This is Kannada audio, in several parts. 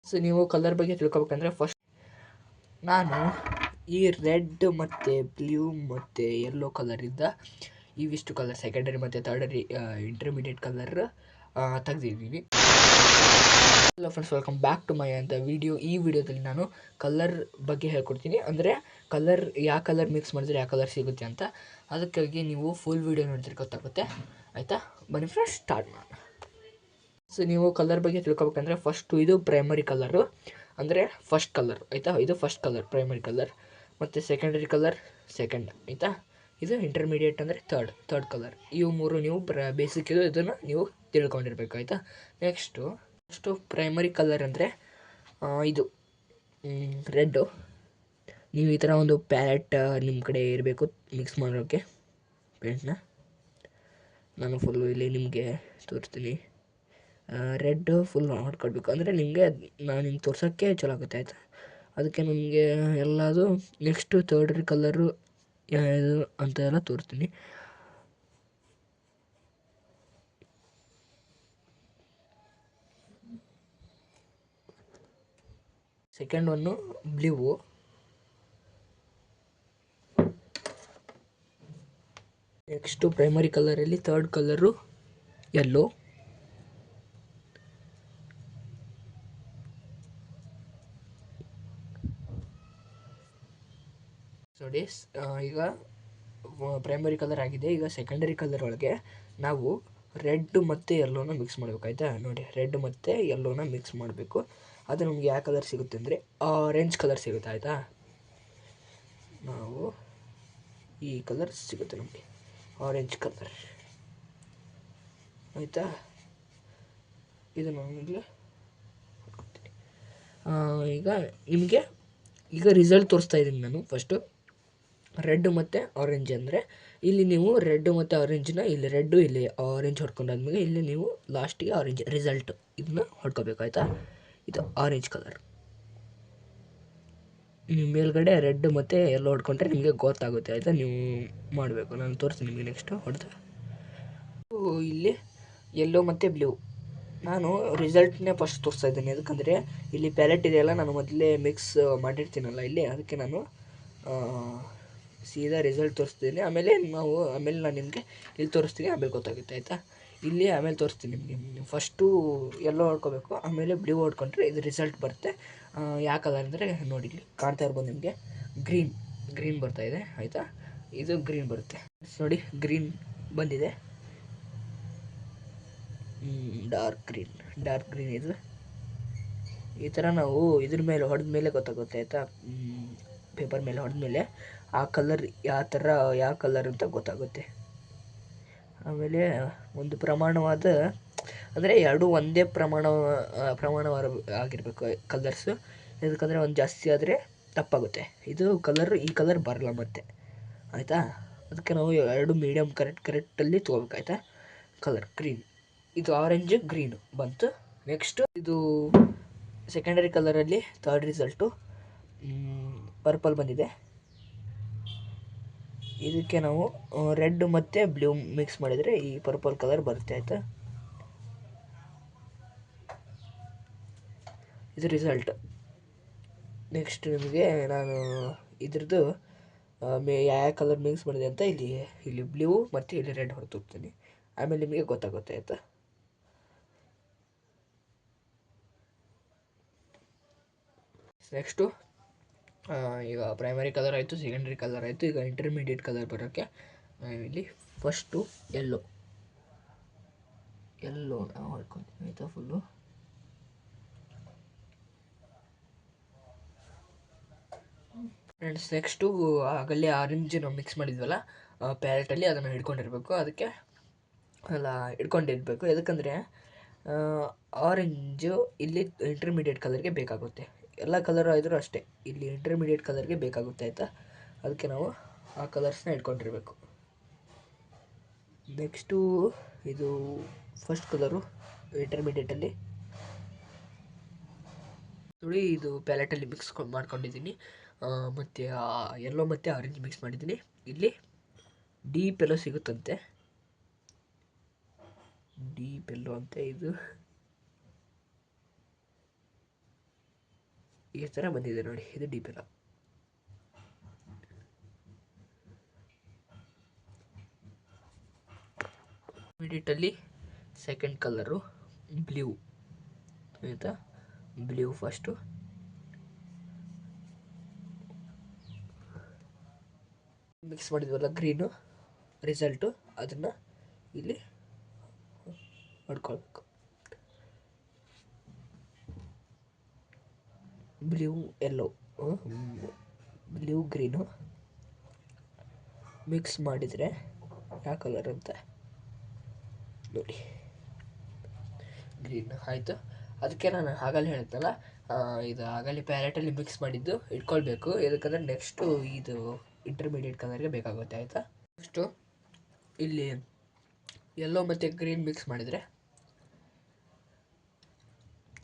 ಸೊ ನೀವು ಕಲರ್ ಬಗ್ಗೆ ತಿಳ್ಕೊಬೇಕಂದ್ರೆ ಫಸ್ಟ್ ನಾನು ಈ ರೆಡ್ ಮತ್ತು ಬ್ಲೂ ಮತ್ತು ಯೆಲ್ಲೋ ಕಲರಿಂದ ಇವಿಷ್ಟು ಕಲರ್ ಸೆಕೆಂಡರಿ ಮತ್ತು ಥರ್ಡರಿ ಇಂಟರ್ಮೀಡಿಯೇಟ್ ಕಲರ್ ತೆಗೆದಿದ್ದೀನಿ. Hello friends, welcome back to my ಅಂತ ಈ ವಿಡಿಯೋದಲ್ಲಿ ನಾನು ಕಲರ್ ಬಗ್ಗೆ ಹೇಳ್ಕೊಡ್ತೀನಿ. ಅಂದರೆ ಕಲರ್ ಯಾವ ಕಲರ್ ಮಿಕ್ಸ್ ಮಾಡಿದ್ರೆ ಯಾವ ಕಲರ್ ಸಿಗುತ್ತೆ ಅಂತ. ಅದಕ್ಕಾಗಿ ನೀವು ಫುಲ್ ವಿಡಿಯೋ ನೋಡಿದ್ರೆ ಗೊತ್ತಾಗುತ್ತೆ, ಆಯಿತಾ? ಬನ್ನಿ ಫ್ರೆಂಡ್ಸ್, ಸ್ಟಾರ್ಟ್ ಮಾಡೋಣ. ಸೊ ನೀವು ಕಲರ್ ಬಗ್ಗೆ ತಿಳ್ಕೊಬೇಕಂದ್ರೆ ಫಸ್ಟು ಇದು ಪ್ರೈಮರಿ ಕಲರು, ಅಂದರೆ ಫಸ್ಟ್ ಕಲರ್, ಆಯಿತಾ? ಇದು ಫಸ್ಟ್ ಕಲರ್ ಪ್ರೈಮರಿ ಕಲರ್. ಮತ್ತು ಸೆಕೆಂಡರಿ ಕಲರ್ ಸೆಕೆಂಡ್, ಆಯಿತಾ? ಇದು ಇಂಟರ್ಮೀಡಿಯೇಟ್ ಅಂದರೆ ಥರ್ಡ್ ಕಲರ್. ಇವು ಮೂರು ನೀವು ಬೇಸಿಕ್ ಇದನ್ನು ನೀವು ತಿಳ್ಕೊಂಡಿರ್ಬೇಕು, ಆಯಿತಾ? ನೆಕ್ಸ್ಟು ಪ್ರೈಮರಿ ಕಲರ್ ಅಂದರೆ ಇದು ರೆಡ್ಡು. ನೀವು ಈ ಥರ ಒಂದು ಪ್ಯಾಲೆಟ್ ನಿಮ್ಮ ಕಡೆ ಇರಬೇಕು ಮಿಕ್ಸ್ ಮಾಡೋಕ್ಕೆ ಪೇಂಟ್ನ. ನಾನು ಫುಲ್ಲು ಇಲ್ಲಿ ನಿಮಗೆ ತೋರಿಸ್ತೀನಿ. ರೆಡ್ ಫುಲ್ ಮಾಡ್ಕೊಳ್ಬೇಕು, ಅಂದರೆ ನಿಮಗೆ ನಾನು ನಿಮ್ಗೆ ತೋರ್ಸೋಕ್ಕೆ ಚಲೋ ಆಗುತ್ತೆ, ಆಯಿತಾ? ಅದಕ್ಕೆ ನಮಗೆ ಎಲ್ಲದು ನೆಕ್ಸ್ಟು ಥರ್ಡರಿ ಕಲರು ಯಾವುದು ಅಂತ ಎಲ್ಲ ತೋರಿಸ್ತೀನಿ. Second one blue, next primary ಕಲರಲ್ಲಿ ಥರ್ಡ್ ಕಲರು ಯೆಲ್ಲೋ, ನೋಡಿ. ಈಗ ಪ್ರೈಮರಿ ಕಲರ್ ಆಗಿದೆ. ಈಗ ಸೆಕೆಂಡರಿ ಕಲರ್ ಒಳಗೆ ನಾವು ರೆಡ್ ಮತ್ತು ಯೆಲ್ಲೋನ ಮಿಕ್ಸ್ ಮಾಡಬೇಕು, ಆಯಿತಾ? ನೋಡಿ, ರೆಡ್ ಮತ್ತು ಯೆಲ್ಲೋನ ಮಿಕ್ಸ್ ಮಾಡಬೇಕು. ಅದು ನಮಗೆ ಯಾವ ಕಲರ್ ಸಿಗುತ್ತೆ ಅಂದರೆ ಆರೆಂಜ್ ಕಲರ್ ಸಿಗುತ್ತೆ, ಆಯಿತಾ? ನಾವು ಈ ಕಲರ್ ಸಿಗುತ್ತೆ ನಮಗೆ, ಆರೆಂಜ್ ಕಲರ್, ಆಯಿತಾ? ಇದು ನಮಗೆ ಈಗ ನಿಮಗೆ ರಿಸಲ್ಟ್ ತೋರಿಸ್ತಾ ಇದ್ದೀನಿ ನಾನು. ಫಸ್ಟು ರೆಡ್ ಮತ್ತು ಆರೆಂಜ್ ಅಂದರೆ ಇಲ್ಲಿ ನೀವು ರೆಡ್ ಮತ್ತು ಆರೆಂಜನ್ನ ಇಲ್ಲಿ ರೆಡ್ಡು ಇಲ್ಲಿ ಆರೆಂಜ್ ಹೊಡ್ಕೊಂಡಾದ್ಮೇಲೆ ಇಲ್ಲಿ ನೀವು ಲಾಸ್ಟಿಗೆ ಆರೆಂಜ್ ರಿಸಲ್ಟ್ ಇದನ್ನ ಹೊಡ್ಕೋಬೇಕು, ಆಯಿತಾ? ಇದು ಆರೆಂಜ್ ಕಲರ್. ನೀವು ಮೇಲ್ಗಡೆ ರೆಡ್ ಮತ್ತು ಯೆಲ್ಲೋ ಹೊಡ್ಕೊಂಡ್ರೆ ನಿಮಗೆ ಗೊತ್ತಾಗುತ್ತೆ, ಆಯಿತಾ? ನೀವು ಮಾಡಬೇಕು. ನಾನು ತೋರಿಸ್ತೀನಿ ನಿಮಗೆ ನೆಕ್ಸ್ಟು ಹೊಡೆದು. ಇಲ್ಲಿ ಯೆಲ್ಲೋ ಮತ್ತು ಬ್ಲೂ ನಾನು ರಿಸಲ್ಟ್ನೇ ಫಸ್ಟ್ ತೋರಿಸ್ತಾ ಇದ್ದೀನಿ. ಯಾಕಂದರೆ ಇಲ್ಲಿ ಪ್ಯಾಲೆಟ್ ಇದೆಯಲ್ಲ, ನಾನು ಮೊದಲೇ ಮಿಕ್ಸ್ ಮಾಡಿರ್ತೀನಲ್ಲ ಇಲ್ಲಿ, ಅದಕ್ಕೆ ನಾನು ಸೀದಾ ರಿಸಲ್ಟ್ ತೋರಿಸ್ತೀನಿ. ಆಮೇಲೆ ನಾನು ನಿಮಗೆ ಇಲ್ಲಿ ತೋರಿಸ್ತೀನಿ, ಆಮೇಲೆ ಗೊತ್ತಾಗುತ್ತೆ, ಆಯಿತಾ? ಇಲ್ಲಿ ಆಮೇಲೆ ತೋರಿಸ್ತೀನಿ ನಿಮಗೆ. ಫಸ್ಟು ಯೆಲ್ಲೋ ಹೊಡ್ಕೋಬೇಕು, ಆಮೇಲೆ ಬ್ಲೂ ಹೊಡ್ಕೊಂಡ್ರೆ ಇದು ರಿಸಲ್ಟ್ ಬರುತ್ತೆ. ಯಾವ ಕಲರ್ ಅಂದರೆ ನೋಡಿ, ಇಲ್ಲಿ ಕಾಣ್ತಾ ಇರ್ಬೋದು ನಿಮಗೆ, ಗ್ರೀನ್ ಬರ್ತಾಯಿದೆ, ಆಯಿತಾ? ಇದು ಗ್ರೀನ್ ಬರುತ್ತೆ ನೋಡಿ, ಗ್ರೀನ್ ಬಂದಿದೆ. ಡಾರ್ಕ್ ಗ್ರೀನ್ ಇದು. ಈ ಥರ ನಾವು ಇದ್ರ ಮೇಲೆ ಹೊಡೆದ ಮೇಲೆ ಗೊತ್ತಾಗುತ್ತೆ, ಆಯಿತಾ? ಪೇಪರ್ ಮೇಲೆ ಹೊಡೆದ ಮೇಲೆ ಆ ಕಲರ್ ಯಾವ ಕಲರ್ ಅಂತ ಗೊತ್ತಾಗುತ್ತೆ. ಆಮೇಲೆ ಒಂದು ಪ್ರಮಾಣವಾದ, ಅಂದರೆ ಎರಡೂ ಒಂದೇ ಪ್ರಮಾಣವಾದ ಆಗಿರಬೇಕು ಕಲರ್ಸು. ಯಾಕಂದರೆ ಒಂದು ಜಾಸ್ತಿ ಆದರೆ ತಪ್ಪಾಗುತ್ತೆ. ಈ ಕಲರ್ ಬರಲ್ಲ ಮತ್ತೆ, ಆಯಿತಾ? ಅದಕ್ಕೆ ನಾವು ಎರಡು ಮೀಡಿಯಮ್ ಕರೆಕ್ಟಲ್ಲಿ ತೊಗೋಬೇಕು, ಆಯಿತಾ? ಕಲರ್ ಗ್ರೀನ್, ಇದು ಆರೆಂಜು ಗ್ರೀನು ಬಂತು. ನೆಕ್ಸ್ಟು ಇದು ಸೆಕೆಂಡರಿ ಕಲರಲ್ಲಿ ಥರ್ಡ್ ರಿಸಲ್ಟು ಪರ್ಪಲ್ ಬಂದಿದೆ. ಇದಕ್ಕೆ ನಾವು ರೆಡ್ ಮತ್ತು ಬ್ಲೂ ಮಿಕ್ಸ್ ಮಾಡಿದರೆ ಈ ಪರ್ಪಲ್ ಕಲರ್ ಬರುತ್ತೆ, ಆಯಿತಾ? ಇದು ರಿಸಲ್ಟ್. ನೆಕ್ಸ್ಟ್ ನಿಮಗೆ ನಾನು ಇದ್ರದ್ದು ಯಾವ ಕಲರ್ ಮಿಕ್ಸ್ ಮಾಡಿದೆ ಅಂತ ಇಲ್ಲಿ ಬ್ಲೂ ಮತ್ತು ಇಲ್ಲಿ ರೆಡ್ ಹೊರತೋಗ್ತೀನಿ, ಆಮೇಲೆ ನಿಮಗೆ ಗೊತ್ತಾಗುತ್ತೆ, ಆಯಿತಾ? ನೆಕ್ಸ್ಟು ಈಗ ಪ್ರೈಮರಿ ಕಲರ್ ಆಯಿತು, ಸೆಕೆಂಡರಿ ಕಲರ್ ಆಯಿತು. ಈಗ ಇಂಟರ್ಮೀಡಿಯೇಟ್ ಕಲರ್ ಬರೋಕ್ಕೆ ಇಲ್ಲಿ ಫಸ್ಟು ಯೆಲ್ಲೋ ನಾವು ಹೊಡ್ಕೊತೀನಿ, ಆಯಿತಾ? Full friends. ನೆಕ್ಸ್ಟು ಆಗಲೇ ಆರೆಂಜ್ ನಾವು ಮಿಕ್ಸ್ ಮಾಡಿದ್ವಲ್ಲ ಪ್ಯಾಲೆಟಲ್ಲಿ, ಅದನ್ನು ಹಿಡ್ಕೊಂಡಿರ್ಬೇಕು. ಅದಕ್ಕೆ ಎಲ್ಲ ಹಿಡ್ಕೊಂಡಿರ್ಬೇಕು. ಯಾಕಂದರೆ ಆರೆಂಜು ಇಲ್ಲಿ ಇಂಟರ್ಮೀಡಿಯೇಟ್ ಕಲರ್ಗೆ ಬೇಕಾಗುತ್ತೆ. ಎಲ್ಲ ಕಲರ್ ಆದರೂ ಅಷ್ಟೇ, ಇಲ್ಲಿ ಇಂಟರ್ಮೀಡಿಯೇಟ್ ಕಲರ್ಗೆ ಬೇಕಾಗುತ್ತೆ, ಆಯಿತಾ? ಅದಕ್ಕೆ ನಾವು ಆ ಕಲರ್ಸ್ನ ಇಟ್ಕೊಂಡಿರ್ಬೇಕು. ನೆಕ್ಸ್ಟು ಇದು ಫಸ್ಟ್ ಕಲರು ಇಂಟರ್ಮೀಡಿಯೇಟಲ್ಲಿ ನೋಡಿ, ಇದು ಪ್ಯಾಲೆಟಲ್ಲಿ ಮಿಕ್ಸ್ ಮಾಡ್ಕೊಂಡಿದ್ದೀನಿ. ಮತ್ತು ಯೆಲ್ಲೋ ಮತ್ತು ಆರೆಂಜ್ ಮಿಕ್ಸ್ ಮಾಡಿದ್ದೀನಿ. ಇಲ್ಲಿ ಡೀಪ್ ಎಲ್ಲೋ ಸಿಗುತ್ತಂತೆ, ಡೀಪ್ ಎಲ್ಲೋ ಅಂತ. ಇದು ಈ ಥರ ಬಂದಿದೆ ನೋಡಿ, ಇದು ಡೀಪ್ ಎಲ್ಲೋ. ಇಮಿಡಿಯೇಟಲ್ಲಿ ಸೆಕೆಂಡ್ ಕಲರು ಬ್ಲೂ ಆಯಿತಾ. ಬ್ಲೂ ಫಸ್ಟು, ಮಿಕ್ಸ್ ಮಾಡಿದ್ವಲ್ಲ ಗ್ರೀನು ರಿಸಲ್ಟು, ಅದನ್ನು ಇಲ್ಲಿ ಮಾಡ್ಕೊಳ್ಬೇಕು. Blue yellow, blue green mix ಮಾಡಿದರೆ ಯಾವ ಕಲರ್ ಅಂತ ನೋಡಿ, ಗ್ರೀನ್ ಆಯಿತು. ಅದಕ್ಕೆ ನಾನು ಆಗಲೇ ಹೇಳ್ತಲ್ಲ, ಇದು ಆಗಲೇ ಪ್ಯಾಲೆಟಲ್ಲಿ ಮಿಕ್ಸ್ ಮಾಡಿದ್ದು ಇಟ್ಕೊಳ್ಬೇಕು. ಯಾಕಂದರೆ ನೆಕ್ಸ್ಟು ಇದು ಇಂಟರ್ಮೀಡಿಯೇಟ್ ಕಲರ್ಗೆ ಬೇಕಾಗುತ್ತೆ ಆಯಿತಾ. ನೆಕ್ಸ್ಟು ಇಲ್ಲಿ ಯೆಲ್ಲೋ ಮತ್ತು ಗ್ರೀನ್ ಮಿಕ್ಸ್ ಮಾಡಿದರೆ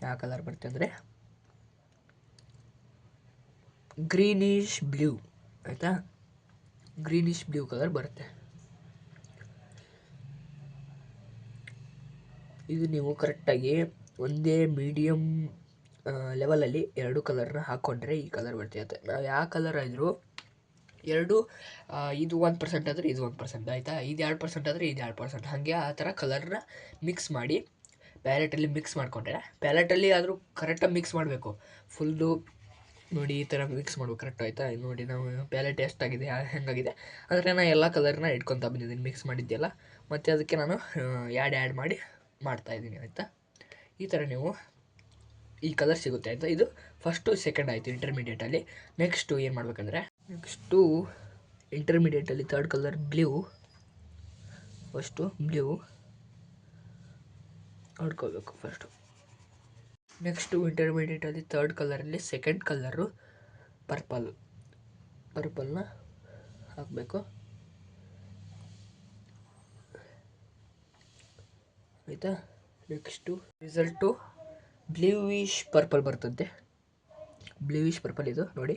ಯಾವ ಕಲರ್ ಬರುತ್ತೆ ಅಂದರೆ ಗ್ರೀನಿಶ್ ಬ್ಲೂ ಆಯಿತಾ. ಗ್ರೀನಿಶ್ ಬ್ಲೂ ಕಲರ್ ಬರುತ್ತೆ. ಇದು ನೀವು ಕರೆಕ್ಟಾಗಿ ಒಂದೇ ಮೀಡಿಯಮ್ ಲೆವೆಲಲ್ಲಿ ಎರಡು ಕಲರ್ನ ಹಾಕ್ಕೊಂಡ್ರೆ ಈ ಕಲರ್ ಬರ್ತೈತೆ. ನಾವು ಯಾವ ಕಲರ್ ಆದರೂ ಎರಡು, ಇದು 1% ಆದರೆ ಇದು 1% ಆಯಿತಾ, ಇದು 2% ಆದರೆ ಇದು 2%, ಹಾಗೆ ಆ ಥರ ಕಲರ್ನ ಮಿಕ್ಸ್ ಮಾಡಿ ಪ್ಯಾಲೆಟಲ್ಲಿ ಮಿಕ್ಸ್ ಮಾಡಿಕೊಂಡ್ರೆ, ಪ್ಯಾಲೆಟಲ್ಲಿ ಆದರೂ ಕರೆಕ್ಟಾಗಿ ಮಿಕ್ಸ್ ಮಾಡಬೇಕು ಫುಲ್ಲು ನೋಡಿ, ಈ ಥರ ಮಿಕ್ಸ್ ಮಾಡ್ಬೇಕು ಕರೆಕ್ಟ್ ಆಯಿತಾ. ನೋಡಿ ನಾವು ಪ್ಯಾಲೆಟ್ ಎಷ್ಟಾಗಿದೆ ಹೆಂಗಾಗಿದೆ ಅಂದರೆ ನಾನು ಎಲ್ಲ ಕಲರ್ನ ಇಟ್ಕೊತಾ ಬಂದಿದ್ದೀನಿ ಮಿಕ್ಸ್ ಮಾಡಿದ್ದೆಲ್ಲ, ಮತ್ತು ಅದಕ್ಕೆ ನಾನು ಆ್ಯಡ್ ಮಾಡಿ ಮಾಡ್ತಾಯಿದ್ದೀನಿ ಆಯಿತಾ. ಈ ಥರ ನೀವು ಈ ಕಲರ್ ಸಿಗುತ್ತೆ ಆಯಿತಾ. ಇದು ಫಸ್ಟು ಸೆಕೆಂಡ್ ಆಯಿತು ಇಂಟರ್ಮೀಡಿಯೇಟಲ್ಲಿ. ನೆಕ್ಸ್ಟು ಏನು ಮಾಡಬೇಕಂದ್ರೆ, ನೆಕ್ಸ್ಟು ಇಂಟರ್ಮೀಡಿಯೇಟಲ್ಲಿ third colour blue, first blue ಹೊಡ್ಕೋಬೇಕು ಫಸ್ಟು. ನೆಕ್ಸ್ಟು ಇಂಟರ್ಮೀಡಿಯೇಟಲ್ಲಿ ಥರ್ಡ್ ಕಲರಲ್ಲಿ ಸೆಕೆಂಡ್ ಕಲರು ಪರ್ಪಲ್ನ ಹಾಕಬೇಕು ಆಯಿತಾ. ನೆಕ್ಸ್ಟು ರಿಸಲ್ಟು ಬ್ಲೂಯಿಶ್ ಪರ್ಪಲ್ ಬರ್ತಂತೆ, ಬ್ಲೂಯಿಶ್ ಪರ್ಪಲ್ ಇದು ನೋಡಿ.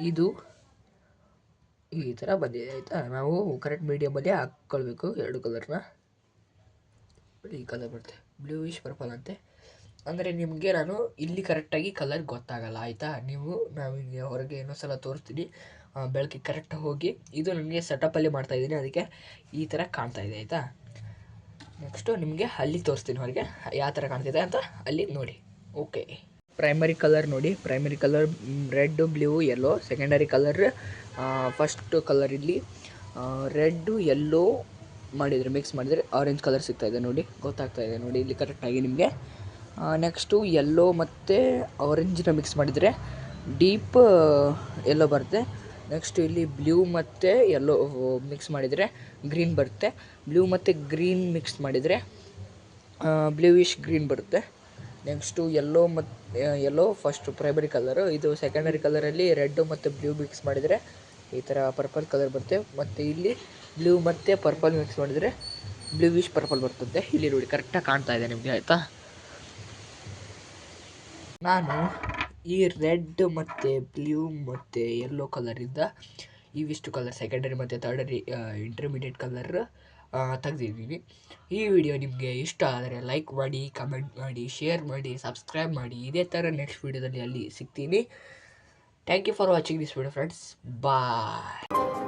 ಇದು ಈ ಥರ ಬಂದಿದೆ ಆಯಿತಾ. ನಾವು ಕರೆಕ್ಟ್ ಮೀಡಿಯಮಲ್ಲಿ ಹಾಕ್ಕೊಳ್ಬೇಕು ಎರಡು ಕಲರ್ನ. ಈ ಕಲರ್ ಬರುತ್ತೆ ಬ್ಲೂಯಿಶ್ ಪರ್ಪಲ್ ಅಂತೆ. ಅಂದರೆ ನಿಮಗೆ ನಾನು ಇಲ್ಲಿ ಕರೆಕ್ಟಾಗಿ ಕಲರ್ ಗೊತ್ತಾಗಲ್ಲ ಆಯಿತಾ. ನಾವು ಹೊರಗೆ ಇನ್ನೊಂದು ಸಲ ತೋರಿಸ್ತೀನಿ, ಬೆಳಕಿಗೆ ಕರೆಕ್ಟಾಗಿ ಹೋಗಿ. ಇದು ನನಗೆ ಸೆಟಪ್ಪಲ್ಲಿ ಮಾಡ್ತಾಯಿದ್ದೀನಿ, ಅದಕ್ಕೆ ಈ ಥರ ಕಾಣ್ತಾ ಇದೆ ಆಯಿತಾ. ನೆಕ್ಸ್ಟು ನಿಮಗೆ ಅಲ್ಲಿ ತೋರಿಸ್ತೀನಿ ಹೊರಗೆ ಯಾವ ಥರ ಕಾಣ್ತಿದೆ ಅಂತ, ಅಲ್ಲಿ ನೋಡಿ. ಓಕೆ, ಪ್ರೈಮರಿ ಕಲರ್ ನೋಡಿ, primary colour red blue yellow. Secondary colour first colour ಇಲ್ಲಿ ರೆಡ್ಡು ಯೆಲ್ಲೋ ಮಾಡಿದರೆ ಮಿಕ್ಸ್ ಮಾಡಿದರೆ ಆರೆಂಜ್ ಕಲರ್ ಸಿಗ್ತಾಯಿದೆ ನೋಡಿ, ಗೊತ್ತಾಗ್ತಾ ಇದೆ ನೋಡಿ ಇಲ್ಲಿ ಕರೆಕ್ಟಾಗಿ ನಿಮಗೆ. ನೆಕ್ಸ್ಟು ಯೆಲ್ಲೋ ಮತ್ತು ಆರೆಂಜನ್ನ ಮಿಕ್ಸ್ ಮಾಡಿದರೆ ಡೀಪ್ ಯೆಲ್ಲೋ ಬರುತ್ತೆ. ನೆಕ್ಸ್ಟು ಇಲ್ಲಿ ಬ್ಲೂ ಮತ್ತು ಯೆಲ್ಲೋ ಮಿಕ್ಸ್ ಮಾಡಿದರೆ ಗ್ರೀನ್ ಬರುತ್ತೆ. ಬ್ಲೂ ಮತ್ತು ಗ್ರೀನ್ ಮಿಕ್ಸ್ ಮಾಡಿದರೆ ಬ್ಲೂಯಿಶ್ ಗ್ರೀನ್ ಬರುತ್ತೆ. Next yellow first primary colour. ಇದು ಸೆಕೆಂಡರಿ ಕಲರಲ್ಲಿ ರೆಡ್ಡು ಮತ್ತು ಬ್ಲೂ ಮಿಕ್ಸ್ ಮಾಡಿದರೆ ಈ ಥರ ಪರ್ಪಲ್ ಕಲರ್ ಬರುತ್ತೆ. ಮತ್ತು ಇಲ್ಲಿ ಬ್ಲೂ ಮತ್ತು ಪರ್ಪಲ್ ಮಿಕ್ಸ್ ಮಾಡಿದರೆ ಬ್ಲೂಯಿಶ್ ಪರ್ಪಲ್ ಬರ್ತದೆ. ಇಲ್ಲಿ ನೋಡಿ ಕರೆಕ್ಟಾಗಿ ಕಾಣ್ತಾ ಇದೆ ನಿಮಗೆ ಆಯಿತಾ. ನಾನು ಈ ರೆಡ್ ಮತ್ತು ಬ್ಲೂ ಮತ್ತು ಯೆಲ್ಲೋ ಕಲರಿಂದ ಇವಿಷ್ಟು ಕಲರ್ ಸೆಕೆಂಡರಿ ಮತ್ತು ಥರ್ಡರಿ ಇಂಟರ್ಮೀಡಿಯೇಟ್ ಕಲರ್ ತೆಗೆದಿದ್ದೀನಿ. ಈ ವಿಡಿಯೋ ನಿಮಗೆ ಇಷ್ಟ ಆದರೆ ಲೈಕ್ ಮಾಡಿ, ಕಮೆಂಟ್ ಮಾಡಿ, ಶೇರ್ ಮಾಡಿ, ಸಬ್ಸ್ಕ್ರೈಬ್ ಮಾಡಿ. ಇದೇ ಥರ ನೆಕ್ಸ್ಟ್ ವಿಡಿಯೋದಲ್ಲಿ ಅಲ್ಲಿ ಸಿಗ್ತೀನಿ. Thank you for watching this video friends. Bye.